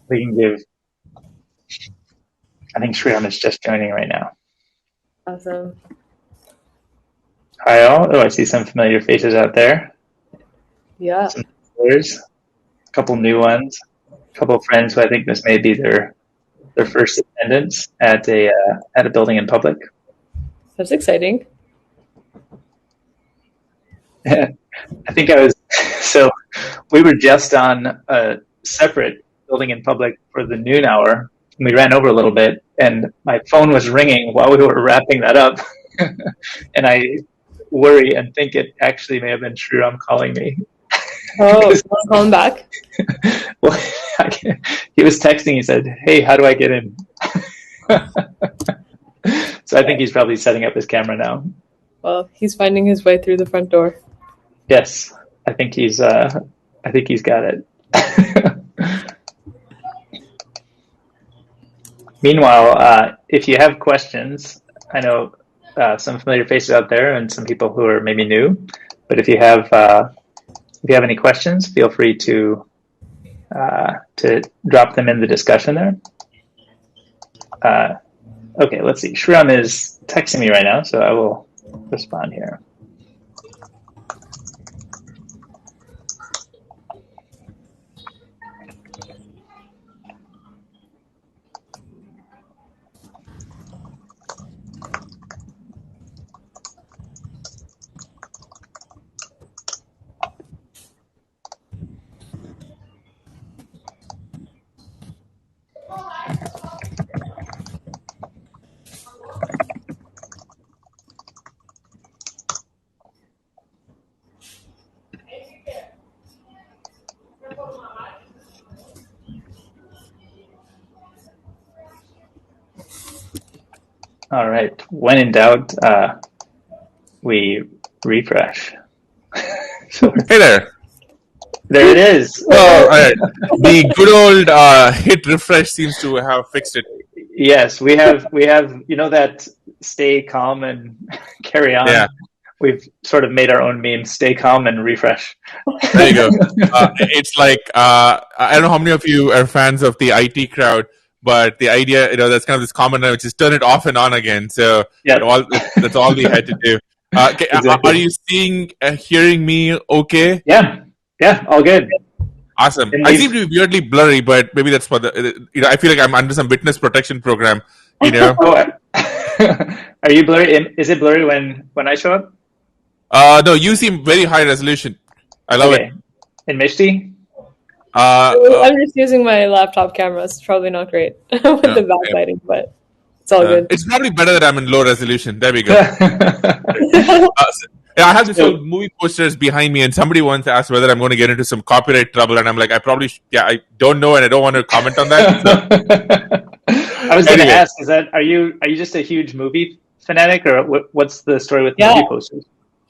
We can give. I think Sriram is just joining right now. Awesome. Hi all. Oh, I see some familiar faces out there. Yeah. Some viewers, a couple new ones, a couple of friends who I think this may be their first attendance at a building in public. That's exciting. I think I was. So we were just on a separate building in public for the noon hour. And we ran over a little bit, and my phone was ringing while we were wrapping that up. And I worry and think it actually may have been Sriram calling me. Oh, you want to call him back? Well, he was texting. He said, "Hey, how do I get in?" So I think he's probably setting up his camera now. Well, he's finding his way through the front door. Yes, I think he's got it. Meanwhile, if you have questions, I know some familiar faces out there and some people who are maybe new. But if you have any questions, feel free to drop them in the discussion there. Okay, let's see. Sriram is texting me right now, so I will respond here. All right. When in doubt, we refresh. So, hey there. There it is. Oh, all right. The good old hit refresh seems to have fixed it. Yes, we have. You know that stay calm and carry on. Yeah. We've sort of made our own meme. Stay calm and refresh. There you go. It's like I don't know how many of you are fans of the IT crowd. But the idea, that's kind of this common, which is turn it off and on again. So yeah. That's all we had to do. Exactly. Are you hearing me okay? Yeah, all good. Awesome. I seem to be weirdly blurry, but maybe that's for I feel like I'm under some witness protection program. Oh, are you blurry? Is it blurry when I show up? No, you seem very high resolution. I love it. And Mishti? I'm just using my laptop camera. It's probably not great with the backlighting, but it's all good. It's probably better that I'm in low resolution. There we go. I have this old movie posters behind me, and somebody once asked whether I'm going to get into some copyright trouble, and I'm like, I don't know, and I don't want to comment on that. So. I was going to ask, are you just a huge movie fanatic, or what's the story with movie posters?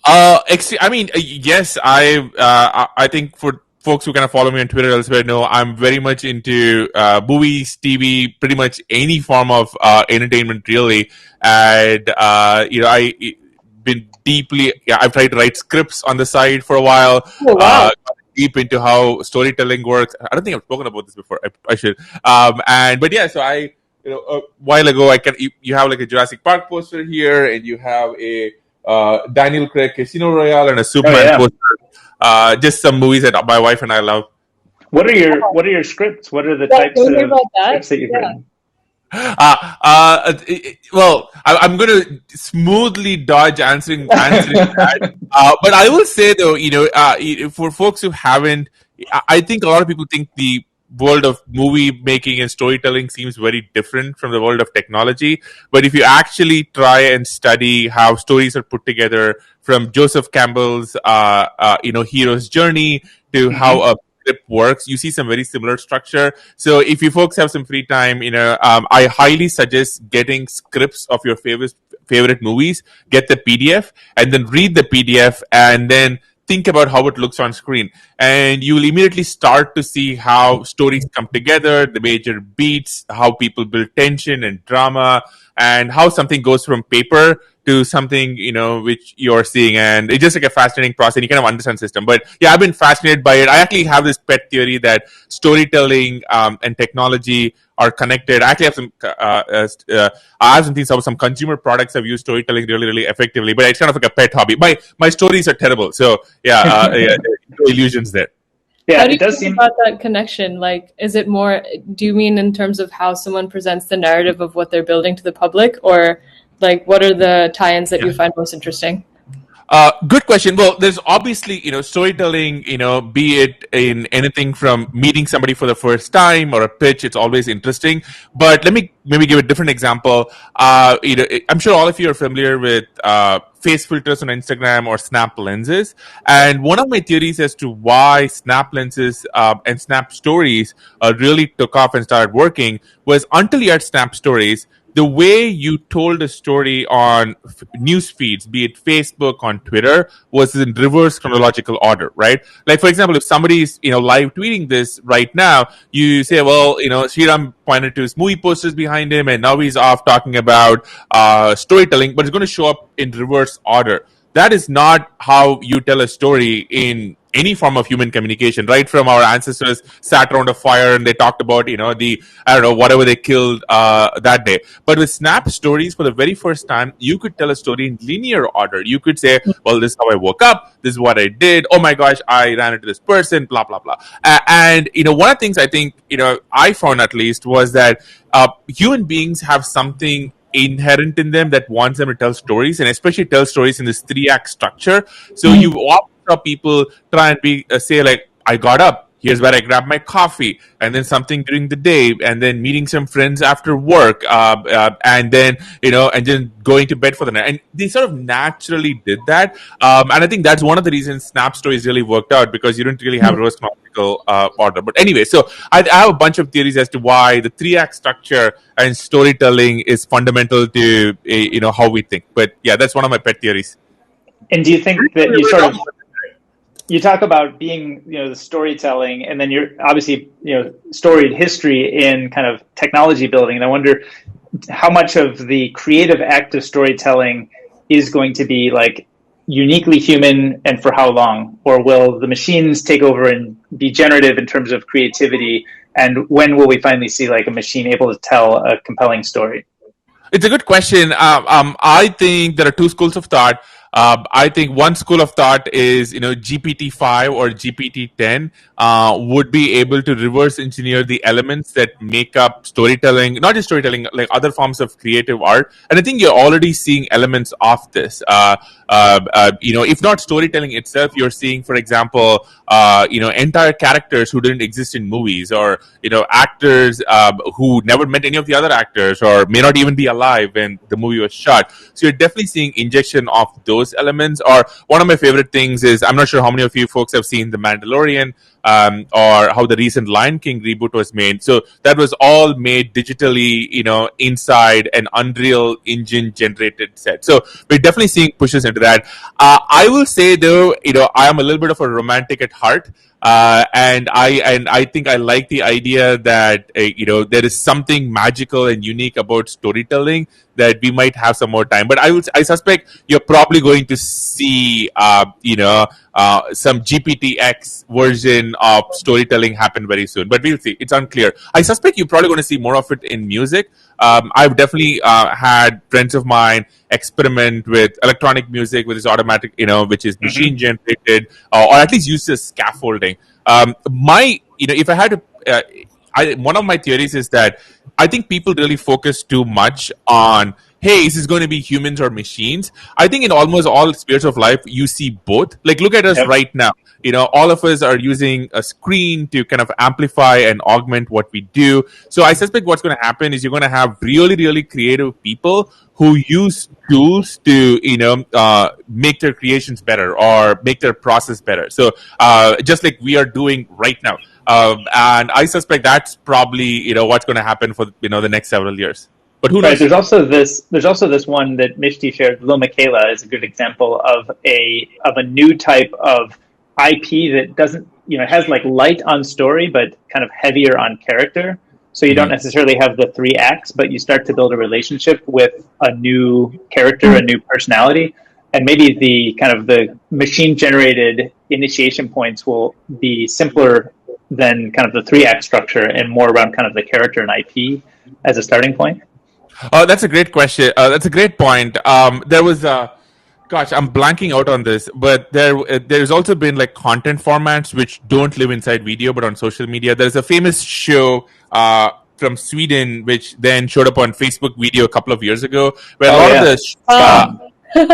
I mean, yes, I think for folks who kind of follow me on Twitter elsewhere know I'm very much into movies, TV, pretty much any form of entertainment, really. And I've tried to write scripts on the side for a while. Oh, wow. Deep into how storytelling works. I don't think I've spoken about this before. I should. So a while ago, you have like a Jurassic Park poster here, and you have a Daniel Craig Casino Royale and a Superman poster. Just some movies that my wife and I love. What are your scripts? What are the types of scripts that you've written? Well, I'm going to smoothly dodge answering that. But I will say though, for folks who haven't, I think a lot of people think the world of movie making and storytelling seems very different from the world of technology. But if you actually try and study how stories are put together, from Joseph Campbell's, hero's journey to how a script works, you see some very similar structure. So if you folks have some free time, I highly suggest getting scripts of your favorite movies, get the PDF, and then read the PDF, and then think about how it looks on screen. And you will immediately start to see how stories come together, the major beats, how people build tension and drama, and how something goes from paper to something, which you're seeing. And it's just like a fascinating process, and you kind of understand system. But yeah, I've been fascinated by it. I actually have this pet theory that storytelling and technology are connected. I actually have I have some things about some consumer products have used storytelling really, really effectively, but it's kind of like a pet hobby. My stories are terrible, so yeah, no illusions there. Yeah, how do you think about that connection? Like, is it more? Do you mean in terms of how someone presents the narrative of what they're building to the public, or like what are the tie-ins that you find most interesting? Good question. Well, there's obviously, storytelling, be it in anything from meeting somebody for the first time or a pitch, it's always interesting. But let me maybe give a different example. I'm sure all of you are familiar with face filters on Instagram or snap lenses. And one of my theories as to why snap lenses and snap stories really took off and started working was until you had snap stories, the way you told a story on news feeds, be it Facebook, on Twitter, was in reverse chronological order, right? Like, for example, if somebody's, live tweeting this right now, you say, well, Sriram pointed to his movie posters behind him, and now he's off talking about storytelling, but it's going to show up in reverse order. That is not how you tell a story in any form of human communication. Right from our ancestors sat around a fire and they talked about, whatever they killed that day. But with snap stories, for the very first time, you could tell a story in linear order. You could say, well, this is how I woke up. This is what I did. Oh my gosh, I ran into this person, blah, blah, blah. And one of the things I think, I found at least was that human beings have something inherent in them that wants them to tell stories, and especially tell stories in this 3-act structure. So you often saw people try and say like, I got up, here's where I grabbed my coffee, and then something during the day, and then meeting some friends after work, and then and then going to bed for the night. And they sort of naturally did that, and I think that's one of the reasons Snap Stories really worked out, because you didn't really have reverse chronological order. But anyway, so I have a bunch of theories as to why the 3-act structure and storytelling is fundamental to how we think. But yeah, that's one of my pet theories. And do you think that you talk about being, the storytelling, and then you're obviously, storied history in kind of technology building. And I wonder how much of the creative act of storytelling is going to be like uniquely human, and for how long? Or will the machines take over and be generative in terms of creativity? And when will we finally see like a machine able to tell a compelling story? It's a good question. I think there are two schools of thought. I think one school of thought is, GPT-5 or GPT-10 would be able to reverse engineer the elements that make up storytelling, not just storytelling, like other forms of creative art. And I think you're already seeing elements of this. If not storytelling itself, you're seeing, for example, entire characters who didn't exist in movies, or, actors who never met any of the other actors, or may not even be alive when the movie was shot. So you're definitely seeing injection of those elements. Or one of my favorite things is, I'm not sure how many of you folks have seen The Mandalorian, or how the recent Lion King reboot was made. So that was all made digitally, inside an Unreal Engine generated set. So we're definitely seeing pushes into that. I will say though, I am a little bit of a romantic at heart. And I think I like the idea that there is something magical and unique about storytelling, that we might have some more time. But I suspect you're probably going to see some GPTX version of storytelling happen very soon. But we'll see. It's unclear. I suspect you're probably going to see more of it in music. I've definitely had friends of mine experiment with electronic music, which is automatic, which is machine generated, or at least uses scaffolding. If I had to, one of my theories is that I think people really focus too much on, hey, is this going to be humans or machines? I think in almost all spheres of life, you see both. Like, look at us right now. All of us are using a screen to kind of amplify and augment what we do. So I suspect what's going to happen is you're going to have really, really creative people who use tools to, make their creations better or make their process better. So just like we are doing right now. And I suspect that's probably, what's going to happen for, the next several years. But who knows? Right, there's also this one that Mishti shared. Lil Michaela is a good example of a new type of IP that doesn't, has like light on story, but kind of heavier on character. So you don't necessarily have the three acts, but you start to build a relationship with a new character, a new personality, and maybe the kind of the machine generated initiation points will be simpler than kind of the three act structure and more around kind of the character and IP as a starting point. That's a great question. That's a great point. There was gosh, I'm blanking out on this, but there's also been like content formats which don't live inside video but on social media. There's a famous show from Sweden which then showed up on Facebook video a couple of years ago, where a lot of the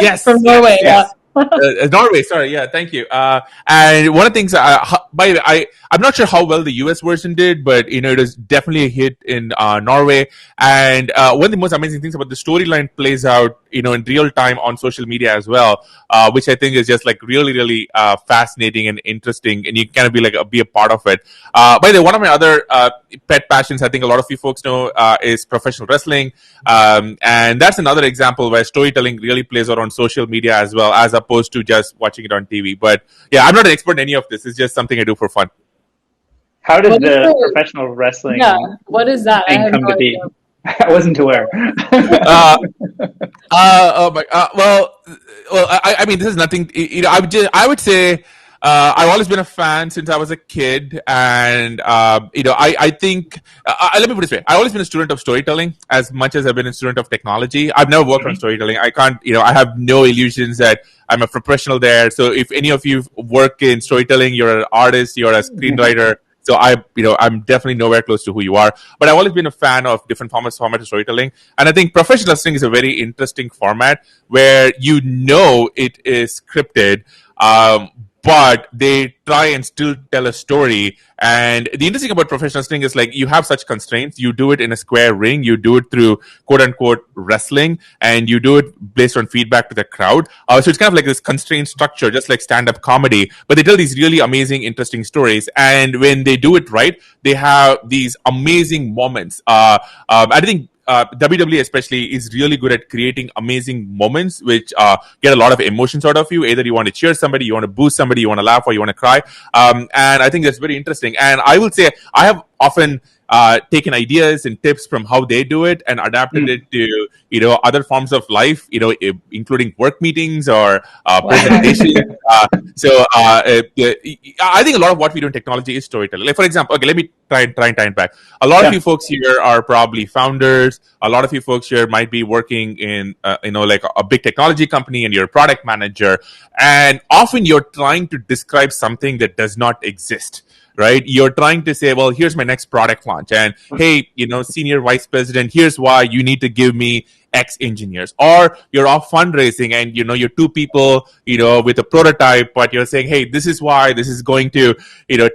yes, from Norway, yes. Norway, sorry, yeah, thank you. And one of the things, by the way, I'm not sure how well the US version did, but it was definitely a hit in Norway. And one of the most amazing things about the storyline plays out, in real time on social media as well, which I think is just like really, really fascinating and interesting, and you kind of be a part of it. By the way, one of my other pet passions, I think a lot of you folks know, is professional wrestling, and that's another example where storytelling really plays out on social media as well, as opposed to just watching it on TV. But yeah, I'm not an expert in any of this. It's just something I do for fun. How did the professional wrestling? Yeah, what is that? Thing come to be? I wasn't aware. Well, I mean, this is nothing. I would say I've always been a fan since I was a kid, and I think let me put it this way: I've always been a student of storytelling as much as I've been a student of technology. I've never worked on storytelling. I can't, I have no illusions that I'm a professional there. So if any of you work in storytelling, you're an artist, you're a screenwriter. So I'm definitely nowhere close to who you are, but I've always been a fan of different formats of storytelling. And I think professional wrestling is a very interesting format where it is scripted, but they try and still tell a story. And the interesting about professional wrestling is like you have such constraints. You do it in a square ring. You do it through quote unquote wrestling, and you do it based on feedback to the crowd. So it's kind of like this constrained structure, just like stand-up comedy. But they tell these really amazing, interesting stories. And when they do it right, they have these amazing moments. I think WWE especially is really good at creating amazing moments which get a lot of emotions out of you. Either you want to cheer somebody, you want to boo somebody, you want to laugh, or you want to cry. And I think that's very interesting. And I will say I have often taken ideas and tips from how they do it and adapted it to other forms of life, including work meetings or presentations. I think a lot of what we do in technology is storytelling. Like, for example, okay, let me try and tie it back. A lot of you folks here are probably founders. A lot of you folks here might be working in like a big technology company, and you're a product manager, and often you're trying to describe something that does not exist. Right? You're trying to say, well, here's my next product launch. And hey, senior vice president, here's why you need to give me X engineers. Or you're off fundraising and, you're two people, with a prototype, but you're saying, hey, this is why this is going to,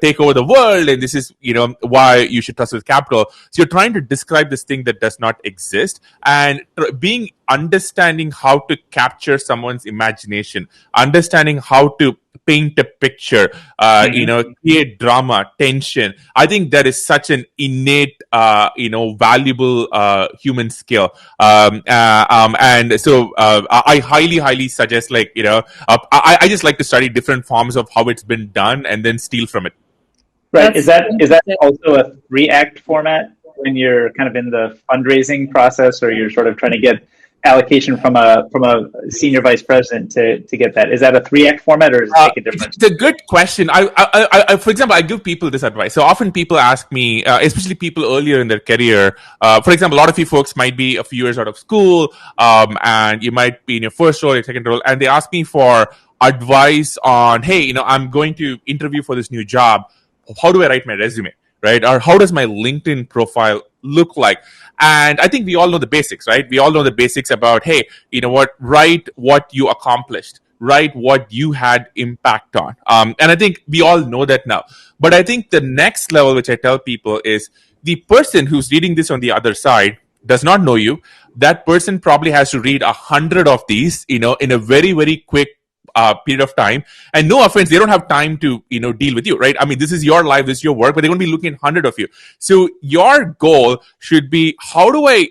take over the world. And this is, why you should trust with capital. So you're trying to describe this thing that does not exist, and understanding how to capture someone's imagination, understanding how to paint a picture, create drama, tension. I think that is such an innate, valuable human skill. And so I highly suggest, I just like to study different forms of how it's been done and then steal from it. Right. Is that also a 3-act format when you're kind of in the fundraising process, or you're sort of trying to get allocation from a senior vice president to get that? Is that a 3-act format, or does it make a difference? It's a good question. I for example, I give people this advice. So often people ask me, especially people earlier in their career, for example, a lot of you folks might be a few years out of school, and you might be in your first role, your second role, and they ask me for advice on, hey, I'm going to interview for this new job. How do I write my resume? Right? Or how does my LinkedIn profile look like? And I think we all know the basics, right? We all know the basics about, hey, write what you accomplished, write what you had impact on. And I think we all know that now. But I think the next level, which I tell people, is the person who's reading this on the other side does not know you. That person probably has to read 100 of these, in a very, very quick period of time. And no offense, they don't have time to deal with you, right? I mean, this is your life, this is your work, but they're going to be looking at 100 of you. So your goal should be, how do I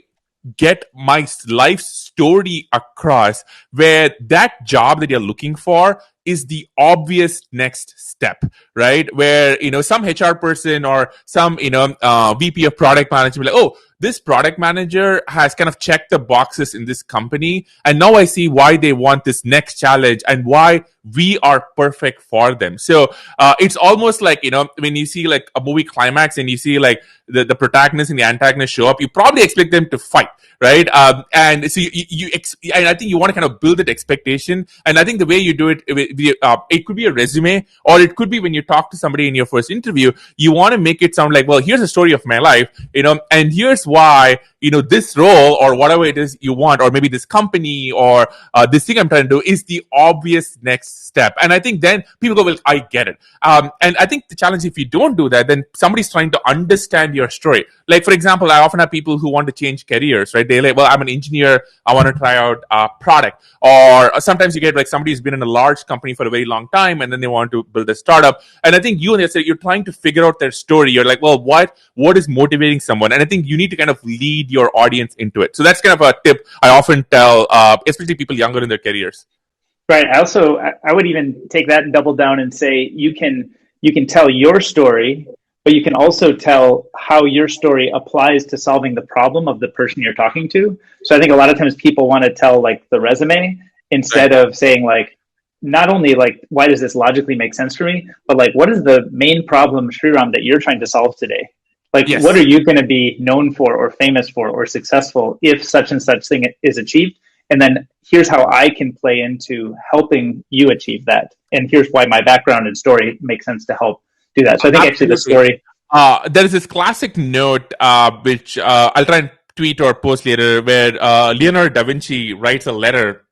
get my life story across where that job that you're looking for is the obvious next step, right? Where, some HR person or some, VP of product management, like, oh, this product manager has kind of checked the boxes in this company. And now I see why they want this next challenge and why we are perfect for them. So it's almost like, when you see like a movie climax and you see like the protagonist and the antagonist show up, you probably expect them to fight, right? And so and I think you want to kind of build that expectation. And I think the way you do it, it could be a resume, or it could be when you talk to somebody in your first interview, you want to make it sound like, well, here's a story of my life, and here's why, this role or whatever it is you want, or maybe this company or this thing I'm trying to do is the obvious next step. And I think then people go, well, I get it. And I think the challenge, if you don't do that, then somebody's trying to understand your story. Like, for example, I often have people who want to change careers, right? They're like, well, I'm an engineer, I want to try out a product. Or sometimes you get like somebody who's been in a large company for a very long time and then they want to build a startup. And I think you're trying to figure out their story. You're like, well, what is motivating someone? And I think you need to kind of lead your audience into it. So that's kind of a tip I often tell, especially people younger in their careers. Right. I would even take that and double down and say you can tell your story, but you can also tell how your story applies to solving the problem of the person you're talking to. So I think a lot of times people want to tell like the resume instead of saying like, not only like, why does this logically make sense for me, but like, what is the main problem, Sriram, that you're trying to solve today? Like, what are you going to be known for or famous for or successful if such and such thing is achieved? And then here's how I can play into helping you achieve that. And here's why my background and story makes sense to help do that. So I think actually the story... there is this classic note, which I'll try and tweet or post later, where Leonardo da Vinci writes a letter.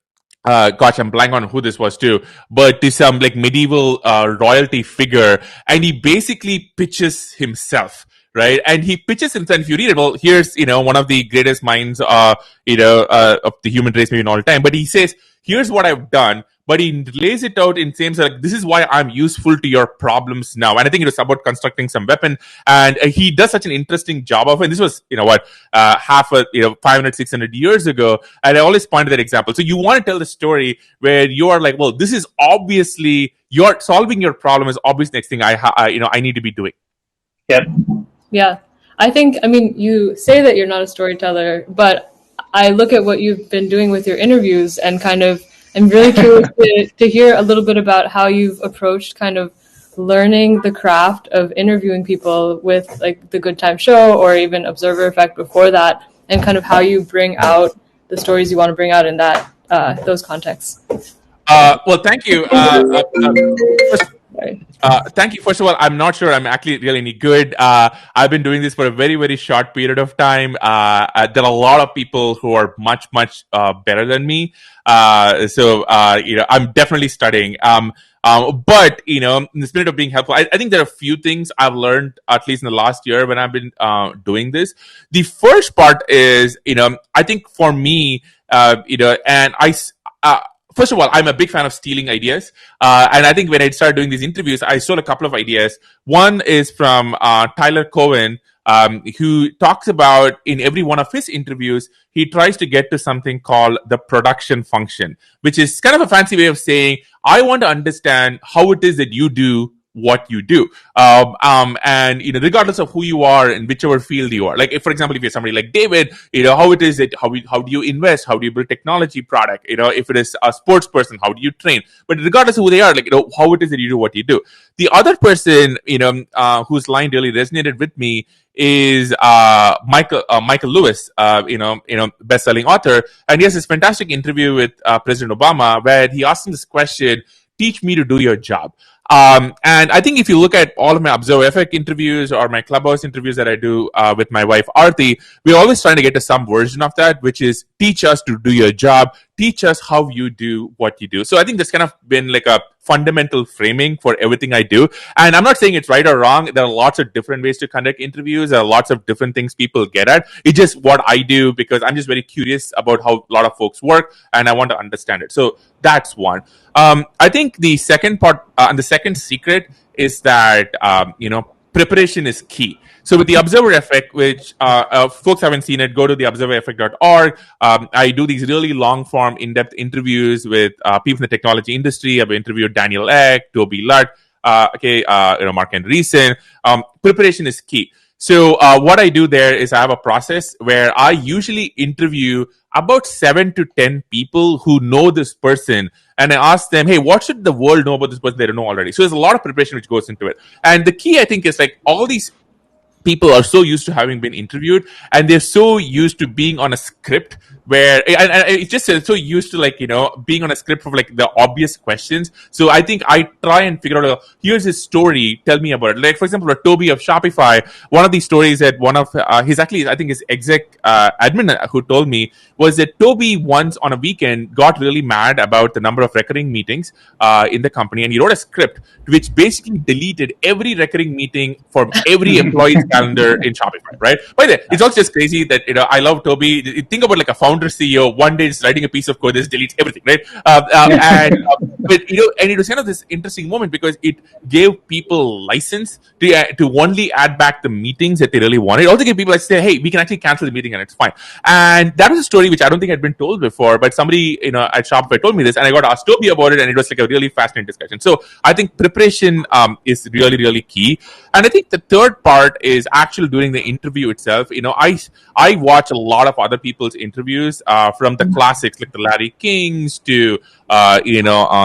Gosh, I'm blank on who this was too, but to some like medieval royalty figure, and he basically pitches himself. Right. And he pitches himself. If you read it, well, here's, one of the greatest minds, of the human race, maybe in all time. But he says, here's what I've done. But he lays it out in terms of like, this is why I'm useful to your problems now. And I think it was about constructing some weapon. And he does such an interesting job of it. And this was, 500, 600 years ago. And I always point to that example. So you want to tell the story where you are like, well, this is obviously, you're solving your problem is obviously the next thing I need to be doing. Yep. Yeah, I mean, you say that you're not a storyteller, but I look at what you've been doing with your interviews and kind of, I'm really curious to hear a little bit about how you've approached kind of learning the craft of interviewing people with like the Good Time Show or even Observer Effect before that, and kind of how you bring out the stories you want to bring out in that those contexts. Well, thank you. Thank you. First of all, I'm not sure I'm actually really any good. I've been doing this for a very, very short period of time. There are a lot of people who are much, much better than me. So I'm definitely studying. But, in the spirit of being helpful, I think there are a few things I've learned, at least in the last year when I've been doing this. The first part is, I think for me, and first of all, I'm a big fan of stealing ideas. And I think when I started doing these interviews, I stole a couple of ideas. One is from Tyler Cowen, who talks about in every one of his interviews, he tries to get to something called the production function, which is kind of a fancy way of saying, I want to understand how it is that you do what you do. And, regardless of who you are in whichever field you are, like if, for example, if you're somebody like David, how it is that, how do you invest? How do you build technology product? If it is a sports person, how do you train? But regardless of who they are, like, how it is that you do what you do. The other person, whose line really resonated with me is Michael Lewis, best-selling author. And he has this fantastic interview with President Obama where he asked him this question, teach me to do your job. And I think if you look at all of my Observer Effect interviews or my Clubhouse interviews that I do with my wife, Aarti, we're always trying to get to some version of that, which is teach us to do your job, teach us how you do what you do. So I think that's kind of been like a fundamental framing for everything I do. And I'm not saying it's right or wrong. There are lots of different ways to conduct interviews. There are lots of different things people get at. It's just what I do because I'm just very curious about how a lot of folks work and I want to understand it. So that's one. I think the second part and the second secret is that, preparation is key. So with the Observer Effect, which folks haven't seen it, go to the observereffect.org. I do these really long form, in-depth interviews with people in the technology industry. I've interviewed Daniel Ek, Toby Lutt, Mark Andreessen. Preparation is key. So what I do there is I have a process where I usually interview about 7 to 10 people who know this person, and I ask them, hey, what should the world know about this person they don't know already? So there's a lot of preparation which goes into it. And the key, I think, is like all these people are so used to having been interviewed, and they're so used to being on a script where and it's just so used to, like, being on a script of like the obvious questions. So I think I try and figure out, here's his story, tell me about it. Like, for example, Toby of Shopify, one of these stories that one of his exec admin who told me was that Toby once on a weekend got really mad about the number of recurring meetings in the company, and he wrote a script which basically deleted every recurring meeting from every employee's calendar in Shopify, right? By the way, it's also just crazy that, I love Toby. Think about like a founder CEO, one day just writing a piece of code that deletes everything, right? But and it was kind of this interesting moment because it gave people license to only add back the meetings that they really wanted. It also gave people like say, hey, we can actually cancel the meeting and it's fine. And that was a story which I don't think had been told before, but somebody at Shopify told me this, and I got asked Toby about it, and it was like a really fascinating discussion. So I think preparation is really, really key. And I think the third part is actually doing the interview itself. I watch a lot of other people's interviews, from the classics like the Larry Kings to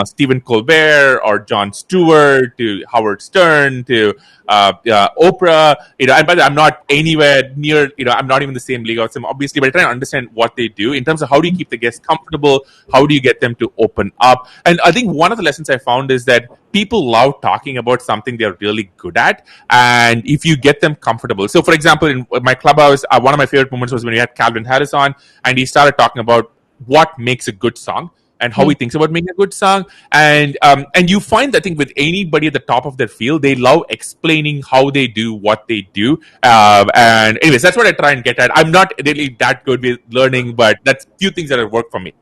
Stephen Colbert or Jon Stewart to Howard Stern to Oprah. And by the way, I'm not anywhere near. I'm not even the same league as them, obviously, but I try to understand what they do in terms of how do you keep the guests comfortable, how do you get them to open up. And I think one of the lessons I found is that people love talking about something they're really good at, and if you get them comfortable. So, for example, in my Clubhouse, one of my favorite moments was when we had Calvin Harris on, and he started talking about what makes a good song and how he thinks about making a good song. And you find, I think, with anybody at the top of their field, they love explaining how they do what they do. And anyways, that's what I try and get at. I'm not really that good with learning, but that's few things that have worked for me.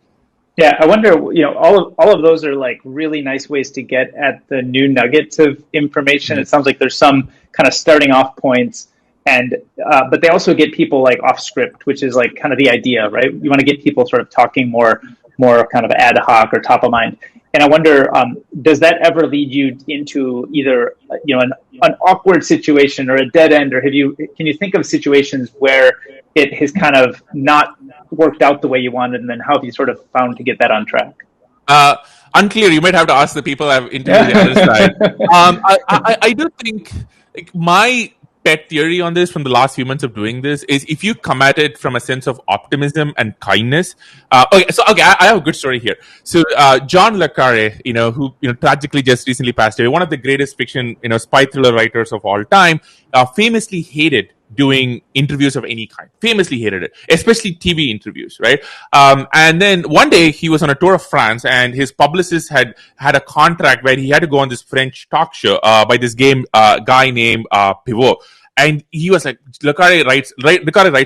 Yeah, I wonder, all of those are like really nice ways to get at the new nuggets of information. It sounds like there's some kind of starting off points, and but they also get people like off script, which is like kind of the idea, right? You want to get people sort of talking more kind of ad hoc or top of mind. And I wonder, does that ever lead you into either an awkward situation or a dead end, or can you think of situations where it has kind of not worked out the way you wanted, and then how have you sort of found to get that on track? Unclear. You might have to ask the people I've interviewed the other side. I do think my pet theory on this from the last few months of doing this is if you come at it from a sense of optimism and kindness. I have a good story here. So John le Carre, who tragically just recently passed away, one of the greatest fiction spy thriller writers of all time, famously hated doing interviews of any kind. Famously hated it, especially TV interviews, right? And then one day he was on a tour of France, and his publicist had a contract where he had to go on this French talk show by this guy named Pivot. And he was like, Le Carre writes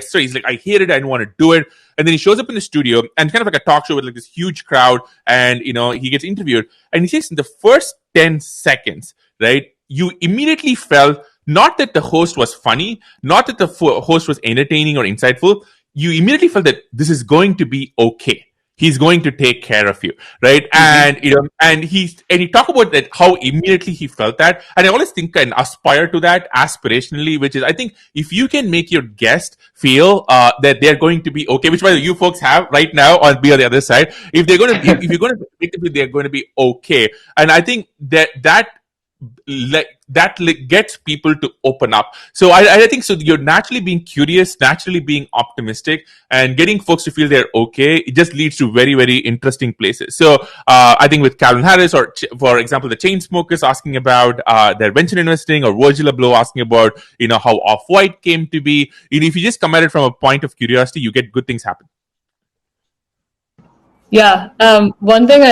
stories. He's like, I hate it, I didn't want to do it. And then he shows up in the studio, and kind of like a talk show with like this huge crowd, and he gets interviewed. And he says in the first 10 seconds, right, you immediately felt not that the host was funny, not that the host was entertaining or insightful. You immediately felt that this is going to be okay. He's going to take care of you, right? Mm-hmm. And he talked about that, how immediately he felt that. And I always think and aspire to that aspirationally, which is, I think if you can make your guest feel that they're going to be okay, which by the way, you folks have right now, or be on the other side, if you're going to make them feel they're going to be okay. And I think that gets people to open up. So I think so. You're naturally being curious, naturally being optimistic, and getting folks to feel they're okay. It just leads to very, very interesting places. So I think with Calvin Harris, or for example, the Chainsmokers asking about their venture investing, or Virgil Abloh asking about how Off-White came to be. If you just come at it from a point of curiosity, you get good things happen. Yeah. One thing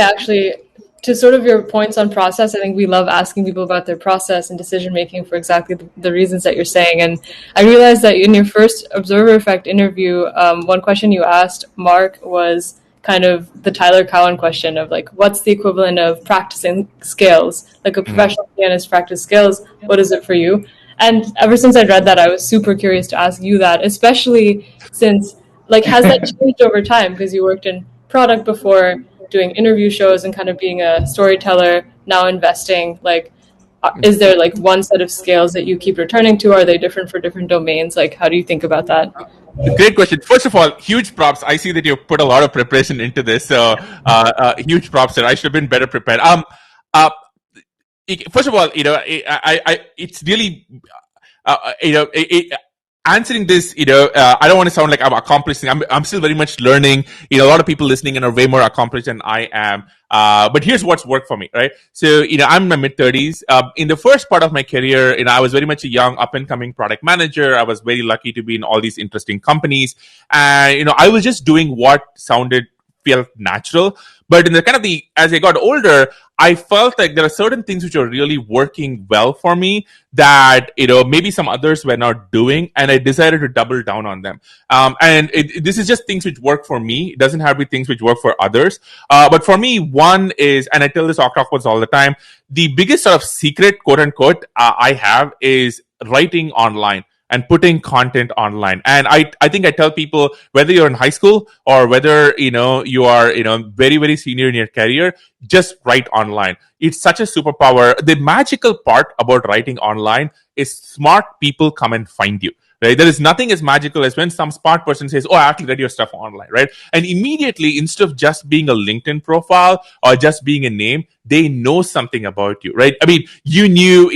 to sort of your points on process, I think we love asking people about their process and decision making for exactly the reasons that you're saying. And I realized that in your first Observer Effect interview, one question you asked Mark was kind of the Tyler Cowen question of like, what's the equivalent of practicing scales? Like a professional pianist practice scales, what is it for you? And ever since I read that, I was super curious to ask you that, especially since, like, has that changed over time? Because you worked in product before, doing interview shows and kind of being a storyteller, now investing. Like, is there like one set of scales that you keep returning to? Are they different for different domains? Like, how do you think about that? Great question. First of all, huge props. I see that you put a lot of preparation into this, so huge props, sir. I should have been better prepared. Uh, First of all, it's really, answering this, I don't want to sound like I'm accomplished. I'm still very much learning. A lot of people listening are way more accomplished than I am. But here's what's worked for me, right? So, I'm in my mid 30s. In the first part of my career, I was very much a young up and coming product manager. I was very lucky to be in all these interesting companies. And, I was just doing what felt natural. But in the as I got older, I felt like there are certain things which are really working well for me that, maybe some others were not doing, and I decided to double down on them. This is just things which work for me. It doesn't have to be things which work for others. But for me, one is, and I tell this octopus all the time, the biggest sort of secret, quote unquote, I have is writing online and putting content online. And I think I tell people, whether you're in high school or whether, you are, very, very senior in your career, just write online. It's such a superpower. The magical part about writing online is smart people come and find you. Right? There is nothing as magical as when some smart person says, "Oh, I actually read your stuff online," right? And immediately, instead of just being a LinkedIn profile or just being a name, they know something about you, right? I mean, you knew,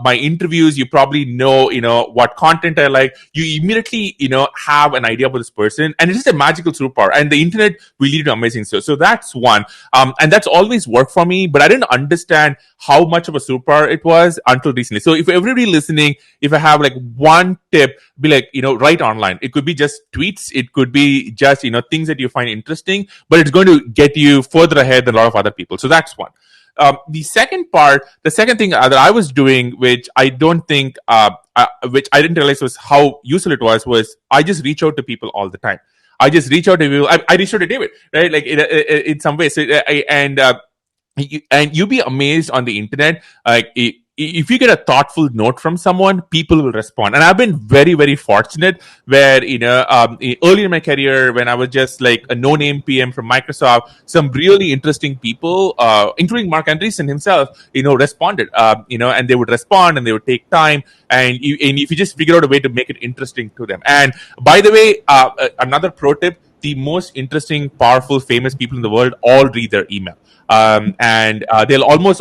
my interviews. You probably know, what content I like. You immediately, have an idea about this person, and it's just a magical superpower. And the internet will lead to amazing stuff. So that's one, and that's always worked for me. But I didn't understand how much of a superpower it was until recently. So if everybody listening, if I have like one tip, be like, write online. It could be just tweets. It could be just, things that you find interesting, but it's going to get you further ahead than a lot of other people. So that's one. The second thing that I was doing, which I don't think, which I didn't realize was how useful it was I just reach out to people all the time. I just reach out to people. I reached out to David, right? Like in some ways, and you'll be amazed on the internet. Like, if you get a thoughtful note from someone, people will respond. And I've been very, very fortunate where, early in my career, when I was just like a no-name PM from Microsoft, some really interesting people, including Mark Andreessen himself, responded, and they would respond and they would take time. And if you just figure out a way to make it interesting to them. And by the way, another pro tip, the most interesting, powerful, famous people in the world all read their email. And they'll most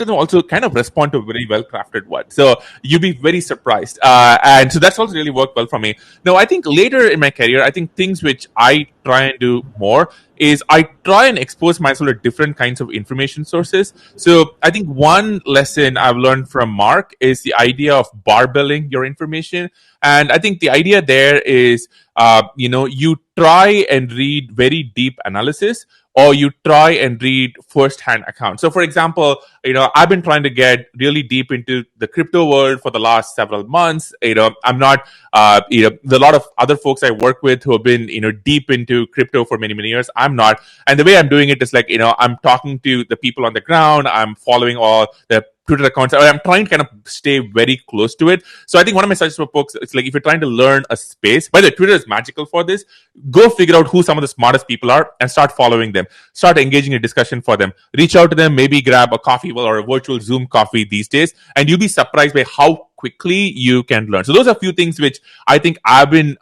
of them also kind of respond to a very well-crafted one. So you'll be very surprised. And so that's also really worked well for me. Now, I think later in my career, I think things which I try and do more is I try and expose myself to different kinds of information sources. So I think one lesson I've learned from Mark is the idea of barbelling your information. And I think the idea there is, you try and read very deep analysis, or you try and read first-hand accounts. So, for example, I've been trying to get really deep into the crypto world for the last several months. I'm not, there's a lot of other folks I work with who have been, deep into crypto for many, many years. I'm not. And the way I'm doing it is like, I'm talking to the people on the ground. I'm following all the Twitter accounts. I'm trying to kind of stay very close to it. So I think one of my suggestions for folks, it's like, if you're trying to learn a space, by the way, Twitter is magical for this. Go figure out who some of the smartest people are and start following them. Start engaging in discussion for them. Reach out to them, maybe grab a coffee or a virtual Zoom coffee these days, and you'll be surprised by how quickly you can learn. So those are a few things which I think I've been,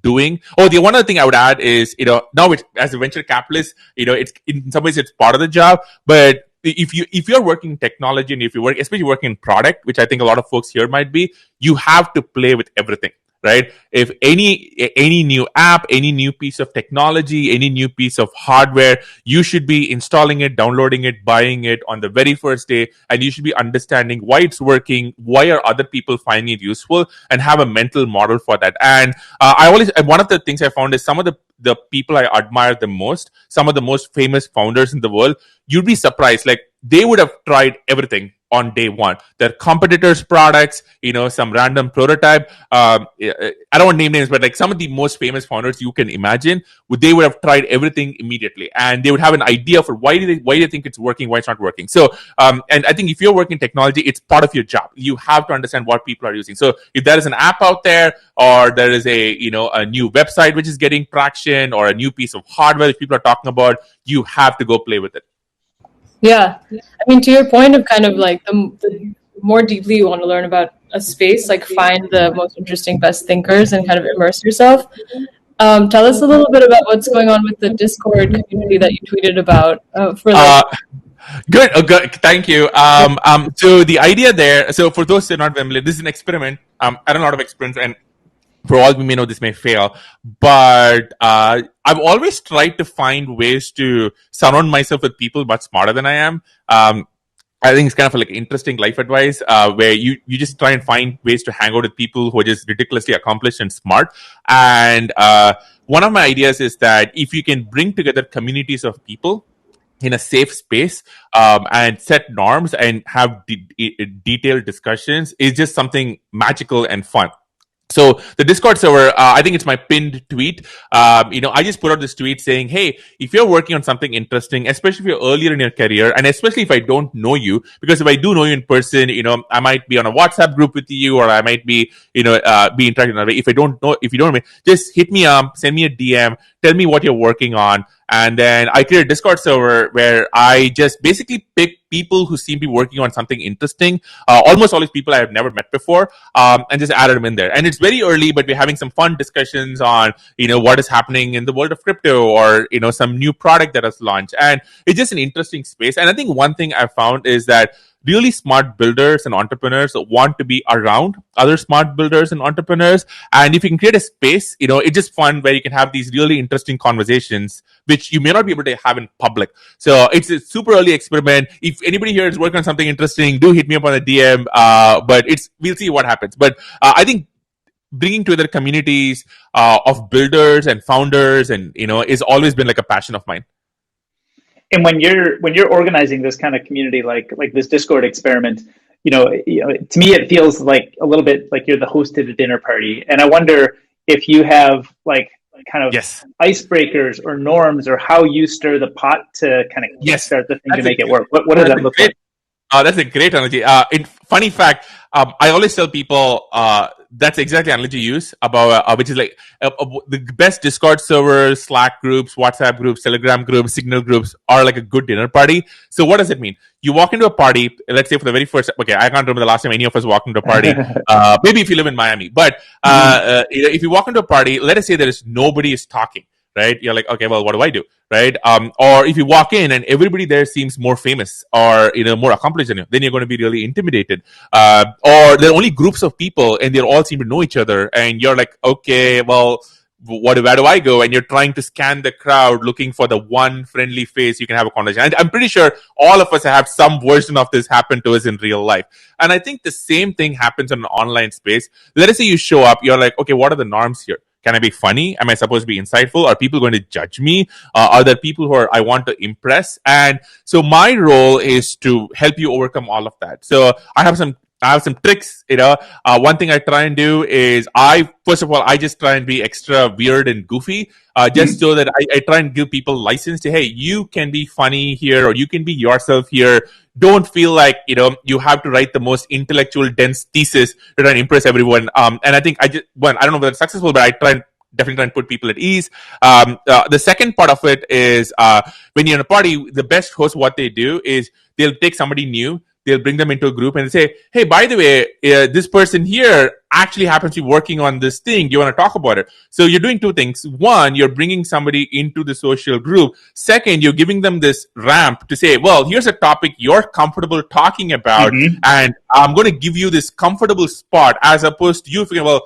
doing. Oh, the one other thing I would add is, now as a venture capitalist, it's in some ways it's part of the job, but if you're working in technology and if you work, especially working in product, which I think a lot of folks here might be, you have to play with everything, right? If any new app, any new piece of technology, any new piece of hardware, you should be installing it, downloading it, buying it on the very first day, and you should be understanding why it's working, why are other people finding it useful, and have a mental model for that. And one of the things I found is some of the people I admire the most, some of the most famous founders in the world, you'd be surprised. Like, they would have tried everything on day one. Their competitors' products, some random prototype. I don't want to name names, but like some of the most famous founders you can imagine, they would have tried everything immediately, and they would have an idea for why do they think it's working, why it's not working. So, and I think if you're working technology, it's part of your job. You have to understand what people are using. So, if there is an app out there, or there is a new website which is getting traction, or a new piece of hardware that people are talking about, you have to go play with it. Yeah. I mean, to your point of kind of like the more deeply you want to learn about a space, like find the most interesting, best thinkers and kind of immerse yourself. Tell us a little bit about what's going on with the Discord community that you tweeted about for like. Good. Good. Thank you. So the idea there, so for those who are not familiar, this is an experiment. I done a lot of experiments, and for all we may know, this may fail, but I've always tried to find ways to surround myself with people much smarter than I am. I think it's kind of like interesting life advice where you just try and find ways to hang out with people who are just ridiculously accomplished and smart. And one of my ideas is that if you can bring together communities of people in a safe space and set norms and have detailed discussions, is just something magical and fun. So the Discord server, I think it's my pinned tweet. I just put out this tweet saying, hey, if you're working on something interesting, especially if you're earlier in your career, and especially if I don't know you, because if I do know you in person, I might be on a WhatsApp group with you, or I might be, be interacting that way. If you don't know me, just hit me up, send me a DM, tell me what you're working on. And then I create a Discord server where I just basically pick people who seem to be working on something interesting, almost always people I have never met before, and just added them in there. And it's very early, but we're having some fun discussions on, what is happening in the world of crypto, or, some new product that has launched. And it's just an interesting space. And I think one thing I found is that really smart builders and entrepreneurs want to be around other smart builders and entrepreneurs. And if you can create a space, it's just fun where you can have these really interesting conversations, which you may not be able to have in public. So it's a super early experiment. If anybody here is working on something interesting, do hit me up on the DM. But we'll see what happens. But I think bringing together communities of builders and founders, and is always been like a passion of mine. And when you're organizing this kind of community, like this Discord experiment, to me it feels like a little bit like you're the host at a dinner party. And I wonder if you have like kind of icebreakers or norms, or how you stir the pot to kind of start the thing to make it work. What does that look like? That's a great analogy. Funny fact, I always tell people that's exactly the analogy you use about which is like the best Discord servers, Slack groups, WhatsApp groups, Telegram groups, Signal groups are like a good dinner party. So what does it mean? You walk into a party, let's say for the very first, okay, I can't remember the last time any of us walked into a party. Maybe if you live in Miami, but if you walk into a party, let us say there is nobody is talking. Right? You're like, okay, well, what do I do? Right? Or if you walk in and everybody there seems more famous or, more accomplished than you, then you're going to be really intimidated. Or there are only groups of people and they all seem to know each other. And you're like, okay, well, where do I go? And you're trying to scan the crowd looking for the one friendly face you can have a conversation. And I'm pretty sure all of us have some version of this happen to us in real life. And I think the same thing happens in an online space. Let us say you show up, you're like, okay, what are the norms here? Can I be funny? Am I supposed to be insightful? Are people going to judge me? Are there people who I want to impress? And so my role is to help you overcome all of that. So I have some tricks. One thing I try and do is I just try and be extra weird and goofy, just so that I try and give people license to, hey, you can be funny here, or you can be yourself here. Don't feel like, you have to write the most intellectual, dense thesis to try and impress everyone. And I think I don't know whether it's successful, but I definitely try and put people at ease. The second part of it is when you're in a party, the best host, what they do is they'll take somebody new, they'll bring them into a group and say, hey, by the way, this person here actually happens to be working on this thing. You want to talk about it? So you're doing two things. One, you're bringing somebody into the social group. Second, you're giving them this ramp to say, well, here's a topic you're comfortable talking about, and I'm going to give you this comfortable spot, as opposed to you figuring, well,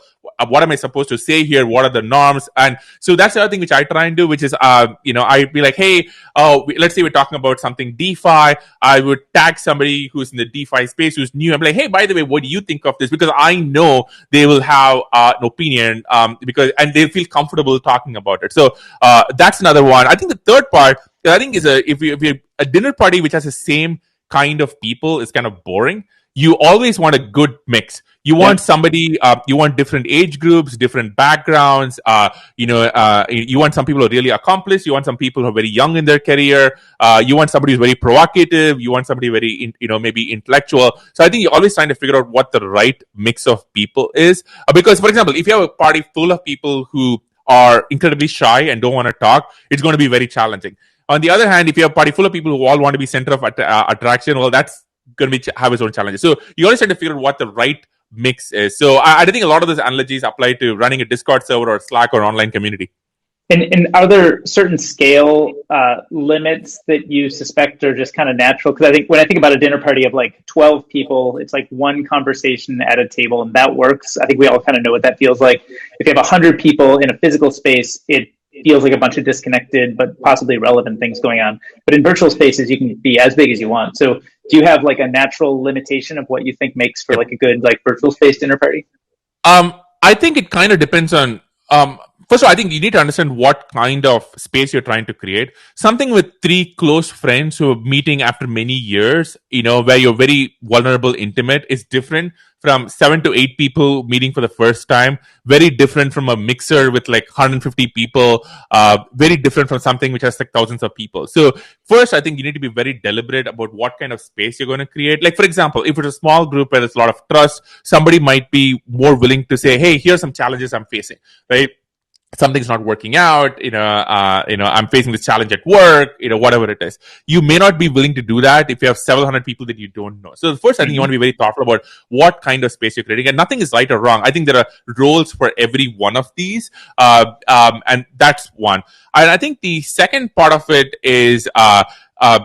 what am I supposed to say here? What are the norms? And so that's the other thing which I try and do, which is, I'd be like, hey, let's say we're talking about something DeFi. I would tag somebody who's in the DeFi space who's new. I'm like, hey, by the way, what do you think of this? Because I know they will have an opinion, and they feel comfortable talking about it. So that's another one. I think the third part, I think, is if you're a dinner party which has the same kind of people is kind of boring. You always want a good mix. You want somebody, you want different age groups, different backgrounds. You want some people who are really accomplished. You want some people who are very young in their career. You want somebody who's very provocative. You want somebody very, maybe intellectual. So I think you're always trying to figure out what the right mix of people is. Because, for example, if you have a party full of people who are incredibly shy and don't want to talk, it's going to be very challenging. On the other hand, if you have a party full of people who all want to be center of attraction, well, that's going to have its own challenges. So you always try to figure out what the right mix is. So I think a lot of those analogies apply to running a Discord server or Slack or online community. And are there certain scale limits that you suspect are just kind of natural? Because I think when I think about a dinner party of like 12 people, it's like one conversation at a table, and that works. I think we all kind of know what that feels like. If you have 100 people in a physical space, it feels like a bunch of disconnected but possibly relevant things going on. But in virtual spaces, you can be as big as you want. So do you have like a natural limitation of what you think makes for like a good like virtual space dinner party? I think it kind of depends on first of all, I think you need to understand what kind of space you're trying to create. Something with 3 close friends who are meeting after many years, where you're very vulnerable, intimate, is different from 7 to 8 people meeting for the first time. Very different from a mixer with like 150 people. Very different from something which has like thousands of people. So first, I think you need to be very deliberate about what kind of space you're going to create. Like, for example, if it's a small group where there's a lot of trust, somebody might be more willing to say, hey, here's some challenges I'm facing, right? Something's not working out, I'm facing this challenge at work, whatever it is. You may not be willing to do that if you have several hundred people that you don't know. So first, I think you want to be very thoughtful about what kind of space you're creating, and nothing is right or wrong. I think there are roles for every one of these, and that's one. And I think the second part of it is, what I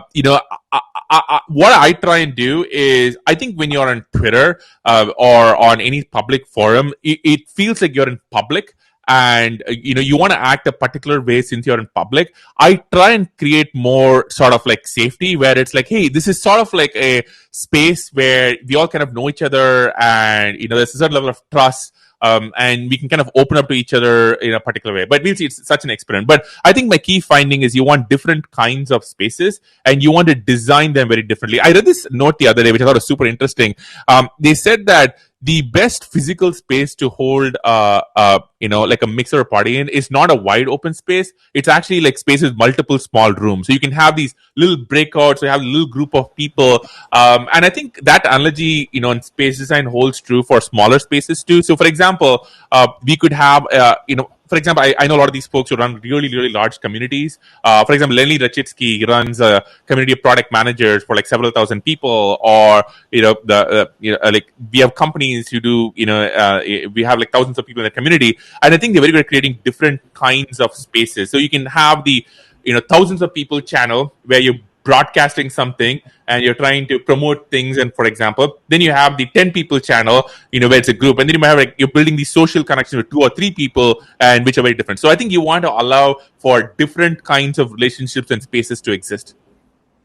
try and do is, I think when you're on Twitter or on any public forum, it feels like you're in public. And you want to act a particular way since you're in public. I try and create more sort of like safety, where it's like, hey, this is sort of like a space where we all kind of know each other, and there's a certain level of trust, and we can kind of open up to each other in a particular way. But we'll see, it's such an experiment. But I think my key finding is you want different kinds of spaces, and you want to design them very differently. I read this note the other day, which I thought was super interesting. They said that the best physical space to hold like a mixer party in is not a wide open space. It's actually like space with multiple small rooms. So you can have these little breakouts, so you have a little group of people. And I think that analogy, in space design holds true for smaller spaces too. So for example, we could have, for example, I know a lot of these folks who run really, really large communities. For example, Lenny Rachitsky runs a community of product managers for like several thousand people, or like we have companies who do, we have like thousands of people in the community, and I think they're very good at creating different kinds of spaces. So you can have the thousands of people channel where you're broadcasting something and you're trying to promote things, and for example, then you have the 10 people channel, where it's a group, and then you might have like you're building these social connections with 2 or 3 people, and which are very different. So I think you want to allow for different kinds of relationships and spaces to exist.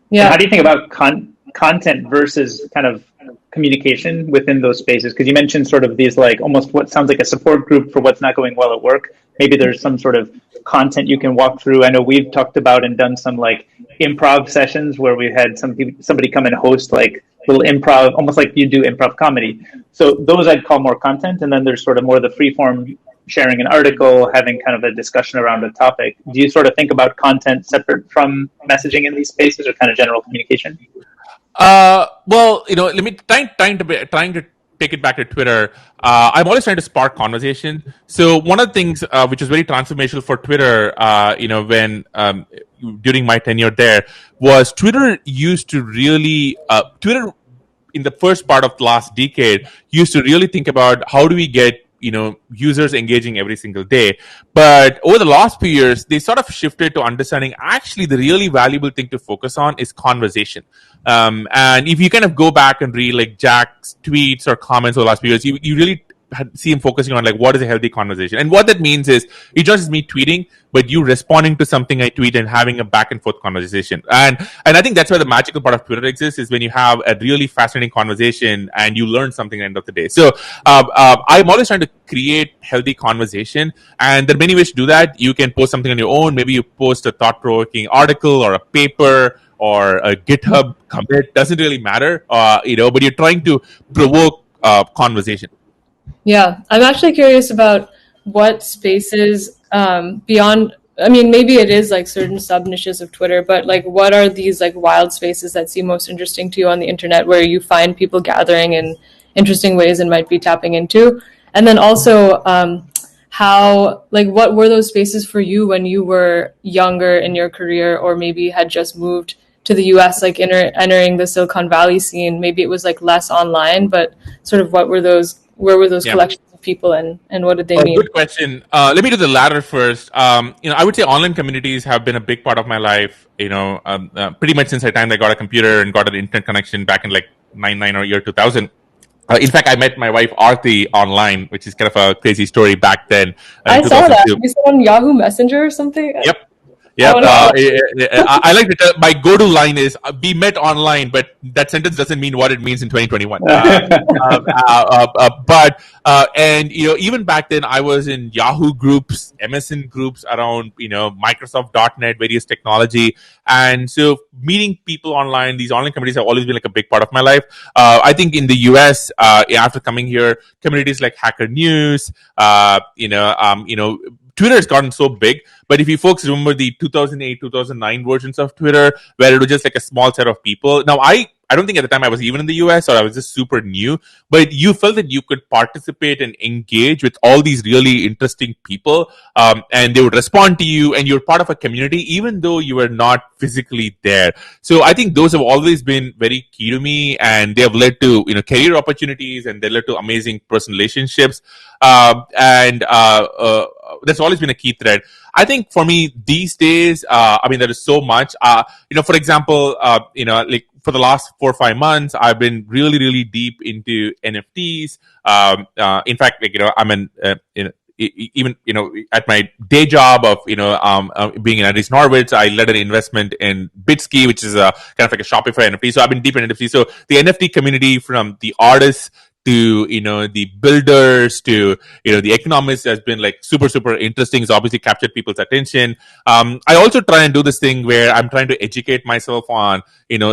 Yeah. And how do you think about content versus kind of communication within those spaces? Because you mentioned sort of these like almost what sounds like a support group for what's not going well at work. Maybe there's some sort of content you can walk through. I know we've talked about and done some like improv sessions where we had somebody come and host like little improv, almost like you do improv comedy. So those I'd call more content. And then there's sort of more the free form, sharing an article, having kind of a discussion around a topic. Do you sort of think about content separate from messaging in these spaces, or kind of general communication? Well, let me trying to take it back to Twitter. I'm always trying to spark conversation. So one of the things which is very transformational for Twitter, when during my tenure there, was Twitter used to really Twitter in the first part of the last decade used to really think about how do we get users engaging every single day. But over the last few years, they sort of shifted to understanding actually the really valuable thing to focus on is conversation. And if you kind of go back and read like Jack's tweets or comments over the last few years, you really see him focusing on like what is a healthy conversation. And what that means is it's not just me tweeting, but you responding to something I tweet and having a back and forth conversation. And I think that's where the magical part of Twitter exists, is when you have a really fascinating conversation and you learn something at the end of the day. So I'm always trying to create healthy conversation, and there are many ways to do that. You can post something on your own. Maybe you post a thought-provoking article or a paper, or a GitHub commit, doesn't really matter. But you're trying to provoke conversation. Yeah, I'm actually curious about what spaces beyond. I mean, maybe it is like certain sub niches of Twitter, but like, what are these like wild spaces that seem most interesting to you on the internet, where you find people gathering in interesting ways and might be tapping into? And then also, how like what were those spaces for you when you were younger in your career, or maybe had just moved to the US, like entering the Silicon Valley scene? Maybe it was like less online, but sort of what were those? Where were those collections of people, and what did they mean? Good question. Let me do the latter first. I would say online communities have been a big part of my life. Pretty much since the time I got a computer and got an internet connection back in like 99 or year 2000. In fact, I met my wife Aarti online, which is kind of a crazy story back then. I saw that. You saw on Yahoo Messenger or something? Yep. Yeah, I like to tell, my go-to line is "we met online," but that sentence doesn't mean what it means in 2021. And even back then, I was in Yahoo groups, MSN groups around Microsoft.NET, various technology, and so meeting people online, these online communities have always been like a big part of my life. I think in the US, after coming here, communities like Hacker News, Twitter has gotten so big, but if you folks remember the 2008, 2009 versions of Twitter, where it was just like a small set of people. Now, I don't think at the time I was even in the US, or I was just super new, but you felt that you could participate and engage with all these really interesting people, and they would respond to you, and you're part of a community, even though you were not physically there. So I think those have always been very key to me, and they have led to career opportunities, and they led to amazing personal relationships, and that's always been a key thread. I think for me these days, there is so much. For example, like for the last 4 or 5 months, I've been really, really deep into NFTs. In fact, I'm even at my day job of being in Andreessen Horowitz, I led an investment in Bitski, which is a kind of like a Shopify NFT. So I've been deep in NFT. So the NFT community, from the artists to the builders to the economists, has been like super, super interesting. It's obviously captured people's attention. I also try and do this thing where I'm trying to educate myself on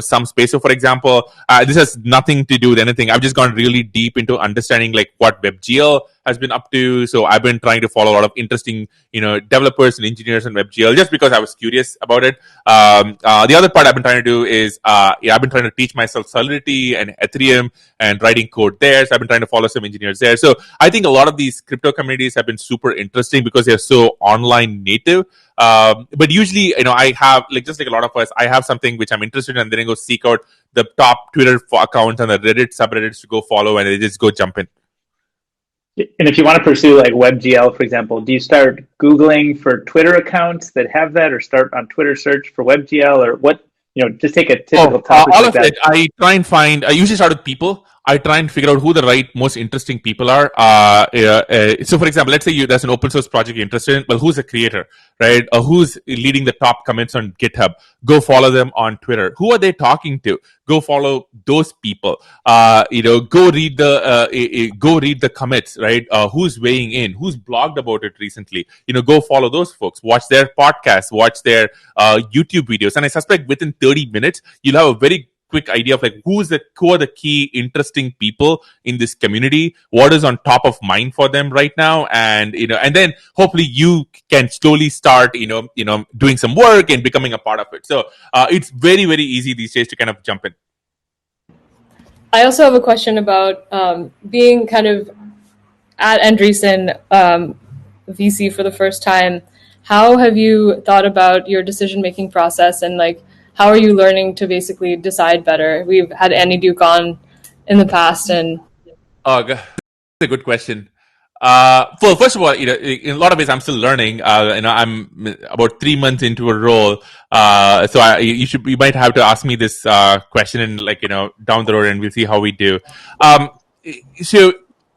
some space. So for example, this has nothing to do with anything. I've just gone really deep into understanding like what WebGL has been up to. So I've been trying to follow a lot of interesting developers and engineers in WebGL, just because I was curious about it. The other part I've been trying to do is I've been trying to teach myself Solidity and Ethereum and writing code there. So I've been trying to follow some engineers there. So I think a lot of these crypto communities have been super interesting because they're so online native. But usually, I have, like, just like a lot of us, I have something which I'm interested in, and then I go seek out the top Twitter accounts and the Reddit subreddits to go follow, and I just go jump in. And if you want to pursue like WebGL, for example, do you start Googling for Twitter accounts that have that, or start on Twitter search for WebGL, or what? Just take a typical topic all like of that. it. I try and find. I usually start with people. I try and figure out who the right, most interesting people are. So, for example, let's say there's an open source project you're interested in. Well, who's the creator, right? Who's leading the top commits on GitHub? Go follow them on Twitter. Who are they talking to? Go follow those people. Go read the commits, right? Who's weighing in? Who's blogged about it recently? Go follow those folks. Watch their podcasts. Watch their YouTube videos. And I suspect within 30 minutes, you'll have a very quick idea of like who are the key interesting people in this community, what is on top of mind for them right now, and and then hopefully you can slowly start doing some work and becoming a part of it. So it's very, very easy these days to kind of jump in. I also have a question about being kind of at Andreessen VC for the first time. How have you thought about your decision-making process, and like how are you learning to basically decide better? We've had Annie Duke on in the past, and that's a good question. Well, first of all, in a lot of ways, I'm still learning. I'm about 3 months into a role, so you might have to ask me this question in down the road, and we'll see how we do. So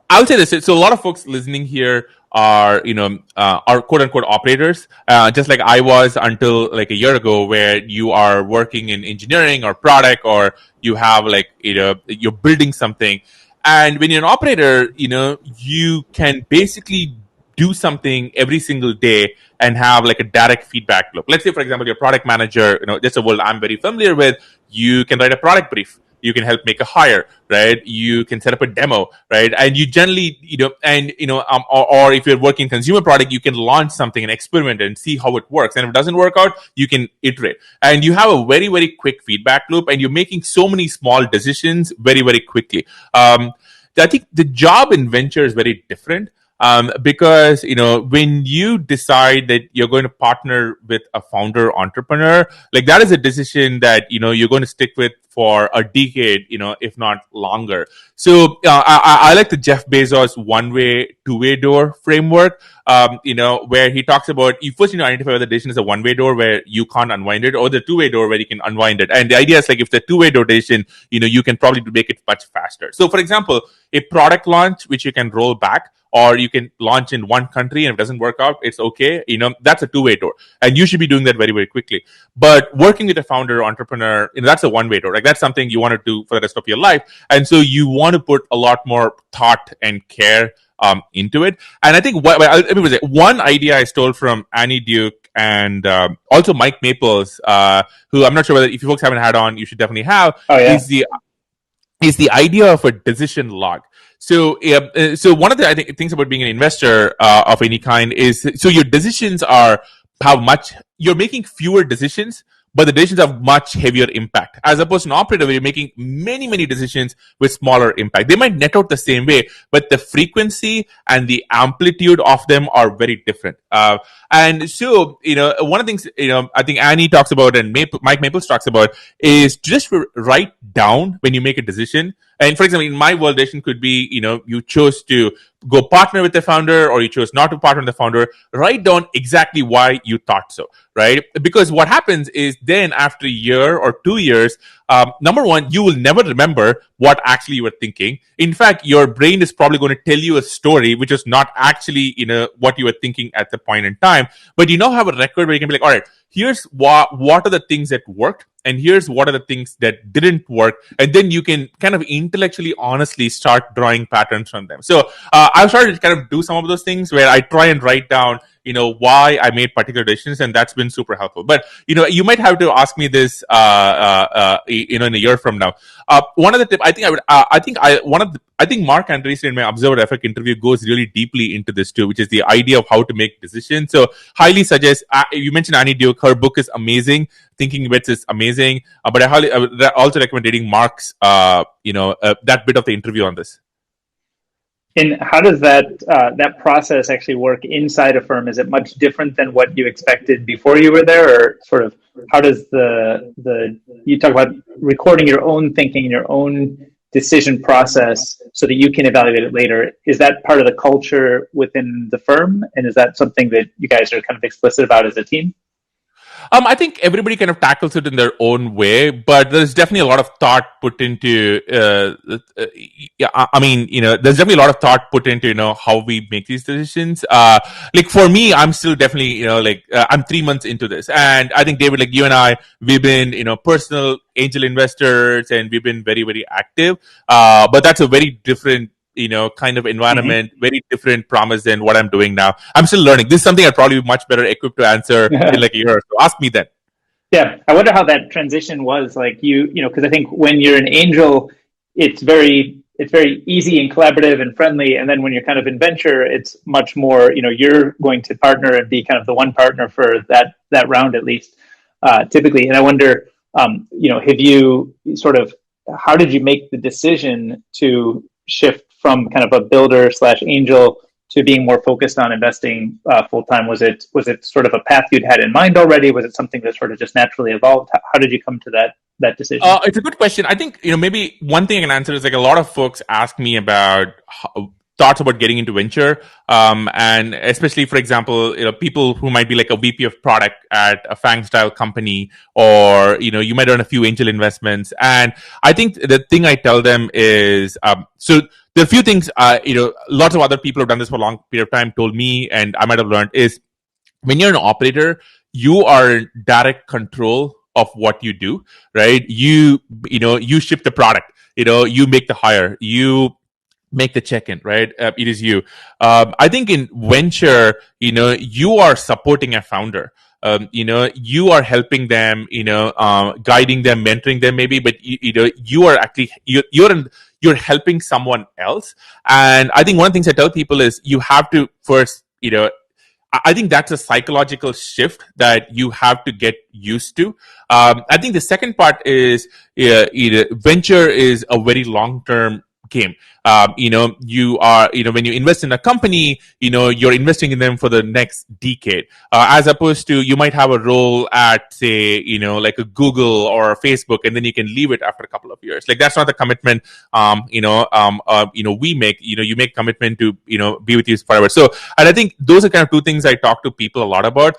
I'll say this. So a lot of folks listening here are quote unquote operators, just like I was until like a year ago, where you are working in engineering or product, or you have you're building something. And when you're an operator, you can basically do something every single day and have like a direct feedback loop. Let's say, for example, your product manager, that's a world I'm very familiar with. You can write a product brief. You can help make a hire, right? You can set up a demo, right? And you generally, or if you're working consumer product, you can launch something and experiment and see how it works. And if it doesn't work out, you can iterate. And you have a very, very quick feedback loop, and you're making so many small decisions very, very quickly. I think the job in venture is very different. Because when you decide that you're going to partner with a founder entrepreneur, like that is a decision that you're going to stick with for a decade, if not longer. So I like the Jeff Bezos one-way, two-way door framework. Where he talks about you first identify whether the decision is a one-way door where you can't unwind it, or the two-way door where you can unwind it. And the idea is like if the two-way door decision, you can probably make it much faster. So, for example, a product launch which you can roll back, or you can launch in one country, and if it doesn't work out, it's okay. That's a two-way door, and you should be doing that very, very quickly. But working with a founder entrepreneur, that's a one-way door. Like that's something you want to do for the rest of your life, and so you want to put a lot more thought and care into it. And I think one idea I stole from Annie Duke and also Mike Maples, who I'm not sure whether if you folks haven't had on, you should definitely have. Oh, yeah. Is the idea of a decision log. So one of the things about being an investor of any kind is so your decisions you're making fewer decisions, but the decisions have much heavier impact. As opposed to an operator where you're making many, many decisions with smaller impact. They might net out the same way, but the frequency and the amplitude of them are very different. And so, one of the things, I think Annie talks about and Mike Maples talks about is just write down when you make a decision. And for example, in my world, decision could be, you chose to go partner with the founder or you chose not to partner with the founder. Write down exactly why you thought so, right? Because what happens is then after a year or 2 years, number one, you will never remember what actually you were thinking. In fact, your brain is probably going to tell you a story which is not actually, what you were thinking at the point in time. But you now have a record where you can be like, all right, here's what are the things that worked, and here's what are the things that didn't work, and then you can kind of intellectually, honestly start drawing patterns from them. So I've started to kind of do some of those things where I try and write down, why I made particular decisions, and that's been super helpful. But you might have to ask me this, in a year from now. One of the tips I think Mark Andreessen in my Observer Effect interview goes really deeply into this too, which is the idea of how to make decisions. So highly suggest. You mentioned Annie Duke; her book is amazing. Thinking Bets is amazing. But I would also recommend reading Mark's, that bit of the interview on this. And how does that process actually work inside a firm? Is it much different than what you expected before you were there, or sort of how does you talk about recording your own thinking, your own decision process, so that you can evaluate it later? Is that part of the culture within the firm, and is that something that you guys are kind of explicit about as a team? I think everybody kind of tackles it in their own way, but there's definitely a lot of thought put into. There's definitely a lot of thought put into how we make these decisions. Like for me, I'm still definitely I'm 3 months into this, and I think David, like you and I, we've been personal angel investors, and we've been very, very active. But that's a very different kind of environment, very different promise than what I'm doing now. I'm still learning. This is something I'd probably be much better equipped to answer in like a year. So ask me then. Yeah. I wonder how that transition was like because I think when you're an angel, it's very easy and collaborative and friendly. And then when you're kind of in venture, it's much more, you're going to partner and be kind of the one partner for that round, at least, typically. And I wonder, have you how did you make the decision to shift from kind of a builder / angel to being more focused on investing full time? Was it sort of a path you'd had in mind already? Was it something that sort of just naturally evolved? How did you come to that decision? It's a good question. I think maybe one thing I can answer is like a lot of folks ask me about thoughts about getting into venture, and especially, for example, people who might be like a VP of product at a FANG style company, or you might earn a few angel investments. And I think the thing I tell them is so. There are a few things, lots of other people who have done this for a long period of time told me, and I might have learned, is when you're an operator, you are in direct control of what you do, right? You ship the product, you make the hire, you make the check-in, right? It is you. I think in venture, you are supporting a founder. You are helping them, guiding them, mentoring them, maybe. But you are actually you're helping someone else. And I think one of the things I tell people is you have to first, I think that's a psychological shift that you have to get used to. I think the second part is venture is a very long term game. You are, when you invest in a company, you're investing in them for the next decade, as opposed to you might have a role at, say, like a Google or a Facebook, and then you can leave it after a couple of years. Like that's not the commitment, we make. You make commitment to, be with you forever. So, and I think those are kind of two things I talk to people a lot about.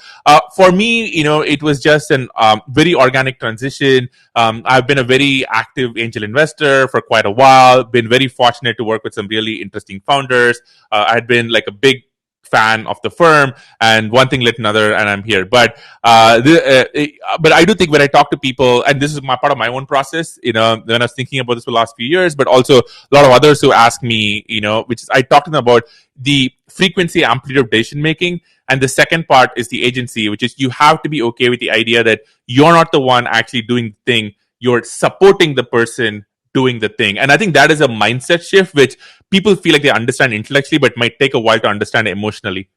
For me, it was just an very organic transition. I've been a very active angel investor for quite a while, been very fortunate to work with some really interesting founders. I had been like a big fan of the firm, and one thing led to another, and I'm here. But but I do think when I talk to people, and this is part of my own process, when I was thinking about this for the last few years, but also a lot of others who ask me, which is I talk to them about the frequency, amplitude of decision making. And the second part is the agency, which is you have to be okay with the idea that you're not the one actually doing the thing. You're supporting the person doing the thing. And I think that is a mindset shift, which people feel like they understand intellectually, but might take a while to understand emotionally.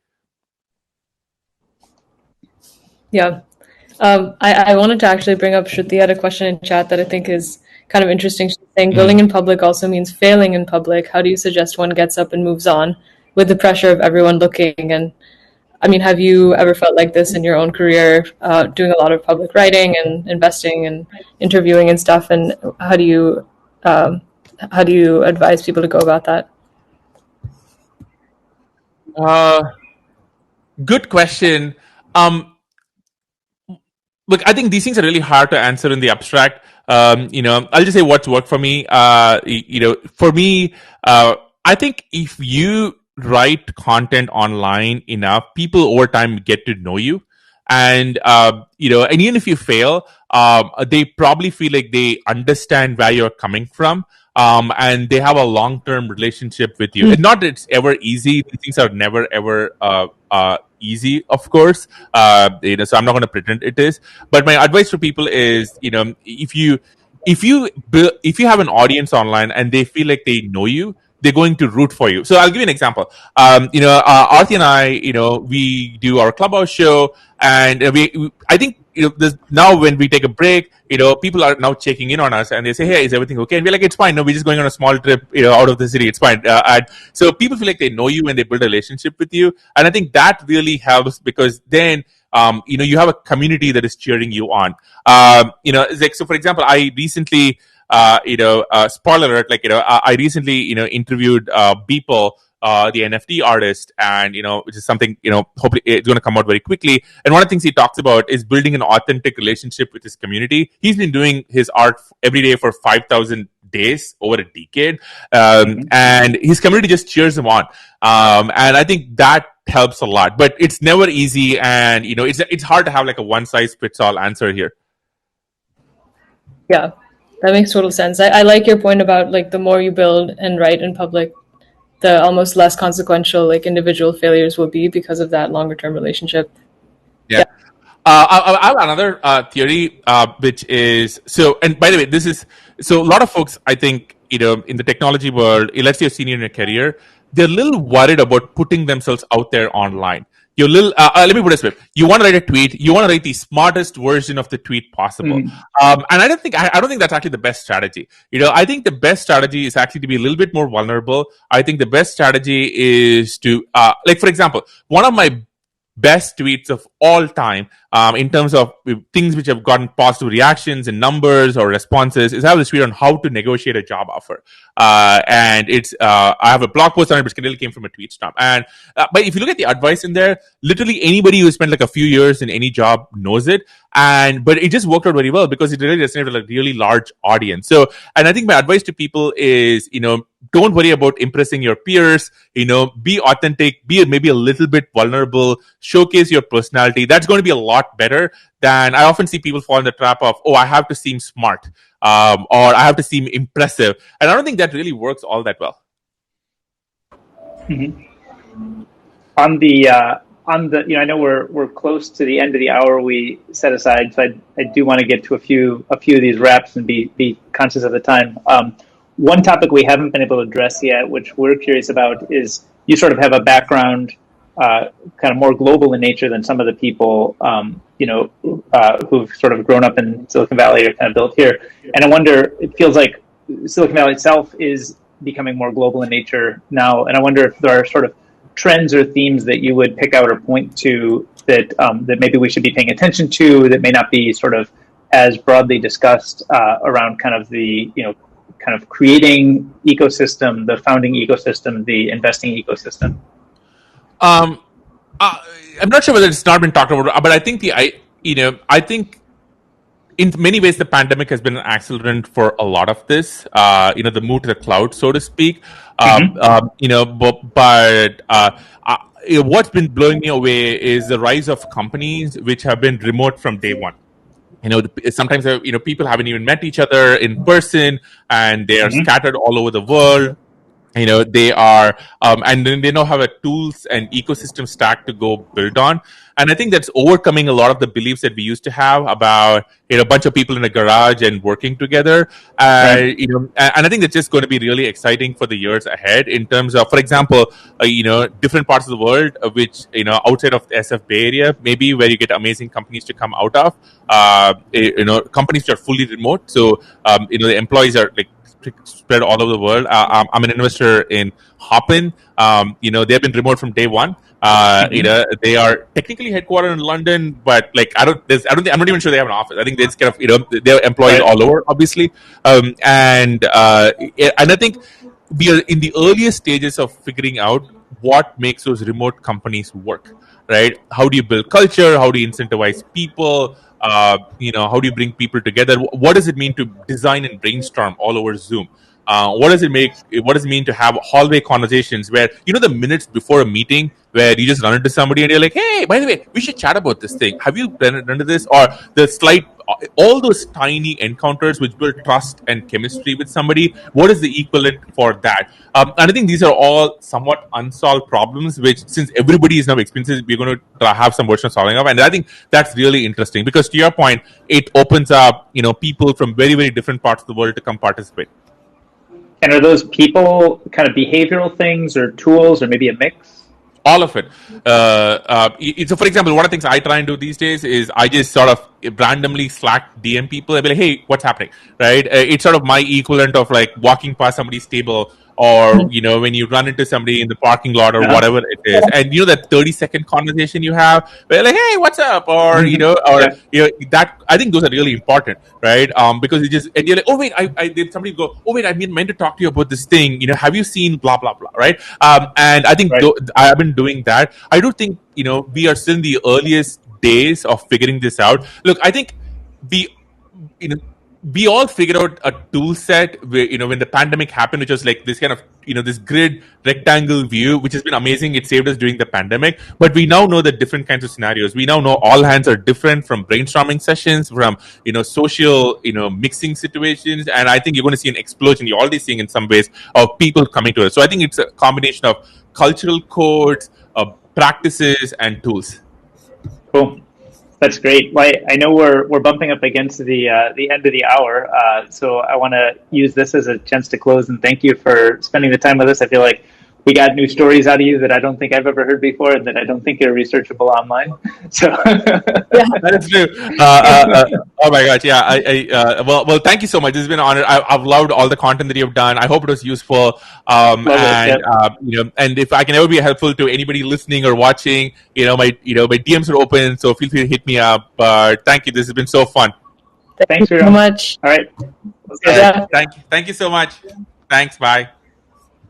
Yeah. I wanted to actually bring up Shruti had a question in chat that I think is kind of interesting. She's saying building in public also means failing in public. How do you suggest one gets up and moves on with the pressure of everyone looking? And I mean, have you ever felt like this in your own career, doing a lot of public writing and investing and interviewing and stuff? And how do you advise people to go about that? Good question. Look, I think these things are really hard to answer in the abstract. I'll just say what's worked for me. For me, I think if you write content online enough, people over time get to know you. And, and even if you fail, they probably feel like they understand where you're coming from. And they have a long-term relationship with you. And not that it's ever easy. These things are never, ever easy, of course. So I'm not going to pretend it is. But my advice to people is, if you have an audience online and they feel like they know you, they're going to root for you. So I'll give you an example. Aarti and I, we do our Clubhouse show, and I think now when we take a break, people are now checking in on us, and they say, "Hey, is everything okay?" And we're like, "It's fine. No, we're just going on a small trip, out of the city. It's fine." And so people feel like they know you when they build a relationship with you, and I think that really helps because then you have a community that is cheering you on. Like, so for example, I recently. Spoiler alert, I recently, interviewed Beeple, the NFT artist, and, which is something, hopefully it's going to come out very quickly. And one of the things he talks about is building an authentic relationship with his community. He's been doing his art every day for 5,000 days over a decade. And his community just cheers him on. And I think that helps a lot, but it's never easy. And, it's hard to have like a one size fits all answer here. Yeah. That makes total sense. I like your point about like the more you build and write in public, the almost less consequential like individual failures will be because of that longer term relationship. Yeah. I have another theory, which is so. And by the way, this is so. A lot of folks, I think, in the technology world, let's say you're senior in your career, they're a little worried about putting themselves out there online. You're little. Let me put it this way: you want to write a tweet, you want to write the smartest version of the tweet possible. And I don't think that's actually the best strategy. I think the best strategy is actually to be a little bit more vulnerable. I think the best strategy is to, like for example, one of my best tweets of all time, in terms of things which have gotten positive reactions and numbers or responses, is I have this tweet on how to negotiate a job offer. And it's I have a blog post on it, which really came from a tweet storm. And but if you look at the advice in there, literally anybody who spent like a few years in any job knows it. But it just worked out very well because it really resonated with a really large audience. So, and I think my advice to people is, don't worry about impressing your peers. Be authentic, be maybe a little bit vulnerable, showcase your personality. That's going to be a lot better than I often see people fall in the trap of, oh, I have to seem smart, or I have to seem impressive. And I don't think that really works all that well. On the I know we're close to the end of the hour we set aside, so I do want to get to a few of these wraps and be conscious of the time. One topic we haven't been able to address yet, which we're curious about, is you sort of have a background kind of more global in nature than some of the people who've sort of grown up in Silicon Valley or kind of built here. And I wonder, it feels like Silicon Valley itself is becoming more global in nature now, and I wonder if there are sort of trends or themes that you would pick out or point to that that maybe we should be paying attention to, that may not be sort of as broadly discussed around kind of the kind of creating ecosystem, the founding ecosystem, the investing ecosystem. I'm not sure whether it's not been talked about, but I think I think in many ways the pandemic has been an accelerant for a lot of this. The move to the cloud, so to speak. What's been blowing me away is the rise of companies which have been remote from day one. Sometimes people haven't even met each other in person, and they are scattered all over the world. They are and then they now have a tools and ecosystem stack to go build on, and I think that's overcoming a lot of the beliefs that we used to have about a bunch of people in a garage and working together. And I think that's just going to be really exciting for the years ahead in terms of, for example, different parts of the world which outside of the SF Bay Area, maybe, where you get amazing companies to come out of, companies that are fully remote, so the employees are like spread all over the world. I'm an investor in Hopin. They've been remote from day one. They are technically headquartered in London, but I'm not even sure they have an office. I think they just kind of they're employees all over, obviously. And I think we are in the earliest stages of figuring out what makes those remote companies work. Right? How do you build culture? How do you incentivize people? How do you bring people together? What does it mean to design and brainstorm all over Zoom? What does it mean to have hallway conversations where the minutes before a meeting where you just run into somebody and you're like, hey, by the way, we should chat about this thing. Have you run into this? Or all those tiny encounters which build trust and chemistry with somebody. What is the equivalent for that? And I think these are all somewhat unsolved problems, which, since everybody is now experiencing, we're going to have some version of solving up. And I think that's really interesting because, to your point, it opens up people from very, very different parts of the world to come participate. And are those people kind of behavioral things or tools, or maybe a mix? All of it. So, for example, one of the things I try and do these days is I just sort of randomly Slack DM people. I'll be like, hey, what's happening? Right? It's sort of my equivalent of like walking past somebody's table, or when you run into somebody in the parking lot or whatever it is, and that 30-second conversation you have where like, hey, what's up? Or that, I think those are really important, right? Because and you're like, oh wait, I did somebody go, oh wait, I meant to talk to you about this thing, have you seen blah blah blah, right? And I think I have been doing that. I do think we are still in the earliest days of figuring this out. Look, I think we all figured out a tool set where, when the pandemic happened, which was like this kind of, this grid rectangle view, which has been amazing. It saved us during the pandemic. But we now know the different kinds of scenarios. We now know all hands are different, from brainstorming sessions, from, social, mixing situations. And I think you're going to see an explosion. You're already seeing in some ways of people coming to it. So I think it's a combination of cultural codes, practices, and tools. Cool. That's great. Well, I know we're bumping up against the end of the hour, so I want to use this as a chance to close and thank you for spending the time with us. I feel like we got new stories out of you that I don't think I've ever heard before, and that I don't think are researchable online. So that's true. Oh my gosh, yeah. Well, thank you so much. This has been an honor. I've loved all the content that you've done. I hope it was useful. And if I can ever be helpful to anybody listening or watching, my DMs are open, so feel free to hit me up. But thank you. This has been so fun. Thanks so much. All right. Thank you so much. Thanks. Bye.